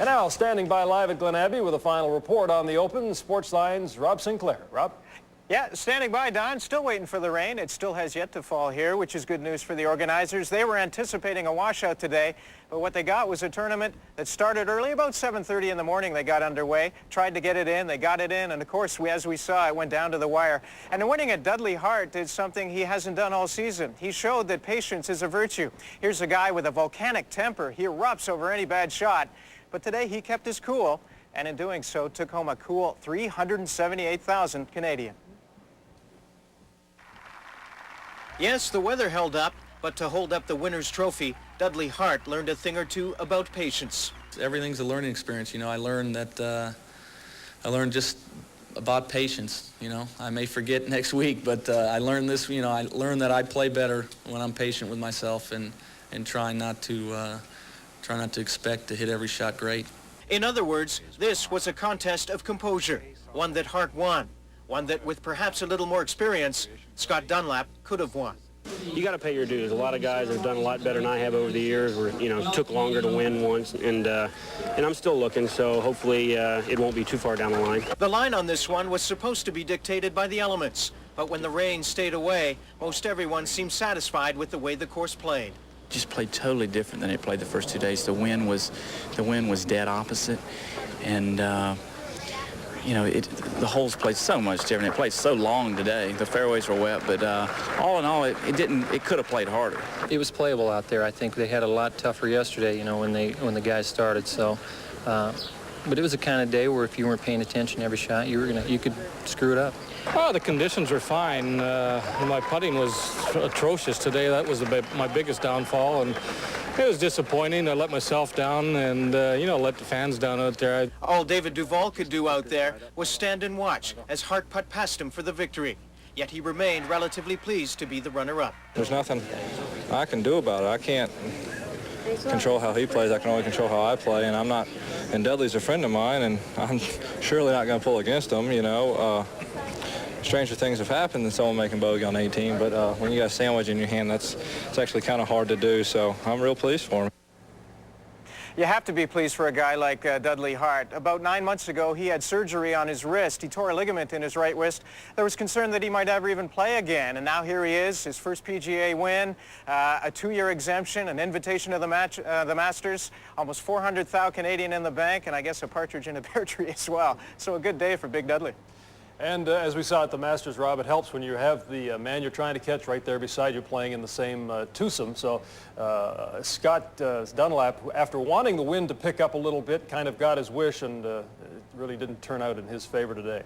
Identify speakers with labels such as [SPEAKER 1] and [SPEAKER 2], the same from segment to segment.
[SPEAKER 1] And now, standing by live at Glen Abbey with a final report on the Open, Sportsline's Rob Sinclair. Rob?
[SPEAKER 2] Yeah, standing by, Don. Still waiting for the rain. It still has yet to fall here, which is good news for the organizers. They were anticipating a washout today, but what they got was a tournament that started early, about 7:30 in the morning. They got underway, tried to get it in, they got it in, and of course, as we saw, it went down to the wire. And winning at Dudley Hart did something he hasn't done all season. He showed that patience is a virtue. Here's a guy with a volcanic temper. He erupts over any bad shot, but today he kept his cool, and in doing so, took home a cool $378,000 Canadian. Yes, the weather held up, but to hold up the winner's trophy, Dudley Hart learned a thing or two about patience.
[SPEAKER 3] Everything's a learning experience, you know. I learned just about patience, you know. I may forget next week, but I learned this, you know, I learned that I play better when I'm patient with myself and try not to expect to hit every shot great.
[SPEAKER 2] In other words, this was a contest of composure, one that Hart won. One that, with perhaps a little more experience, Scott Dunlap could have won.
[SPEAKER 4] You got to pay your dues. A lot of guys have done a lot better than I have over the years. Where, you know, took longer to win once, and I'm still looking. So hopefully it won't be too far down the line.
[SPEAKER 2] The line on this one was supposed to be dictated by the elements, but when the rain stayed away, most everyone seemed satisfied with the way the course played.
[SPEAKER 5] Just played totally different than it played the first 2 days. The wind was dead opposite, and. You know, the holes played so much different. It played so long today. The fairways were wet, but all in all, it could have played harder.
[SPEAKER 6] It was playable out there. I think they had a lot tougher yesterday, you know, when the guys started. So, but it was a kind of day where if you weren't paying attention every shot, you could screw it up.
[SPEAKER 7] Oh, the conditions were fine. My putting was atrocious today. That was my biggest downfall, and it was disappointing. I let myself down and, you know, let the fans down out there.
[SPEAKER 2] All David Duval could do out there was stand and watch as Hart put past him for the victory. Yet he remained relatively pleased to be the runner-up.
[SPEAKER 8] There's nothing I can do about it. I can't control how he plays. I can only control how I play, and Dudley's a friend of mine, and I'm surely not going to pull against him, you know. Stranger things have happened than someone making bogey on 18, but when you got a sandwich in your hand, it's actually kind of hard to do, so I'm real pleased for him.
[SPEAKER 2] You have to be pleased for a guy like Dudley Hart. About 9 months ago, he had surgery on his wrist. He tore a ligament in his right wrist. There was concern that he might never even play again, and now here he is, his first PGA win, a 2-year exemption, an invitation to the Masters, almost 400,000 Canadian in the bank, and I guess a partridge in a pear tree as well. So a good day for Big Dudley.
[SPEAKER 1] And as we saw at the Masters, Rob, it helps when you have the man you're trying to catch right there beside you playing in the same twosome. So Scott Dunlap, after wanting the wind to pick up a little bit, kind of got his wish, and it really didn't turn out in his favor today.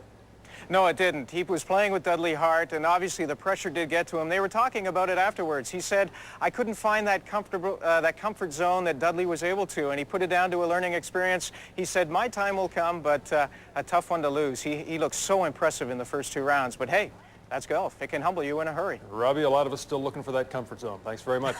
[SPEAKER 2] No, it didn't. He was playing with Dudley Hart, and obviously the pressure did get to him. They were talking about it afterwards. He said, I couldn't find that comfort zone that Dudley was able to, and he put it down to a learning experience. He said, my time will come, but a tough one to lose. He looked so impressive in the first 2 rounds, but hey, that's golf. It can humble you in a hurry.
[SPEAKER 1] Robbie, a lot of us still looking for that comfort zone. Thanks very much.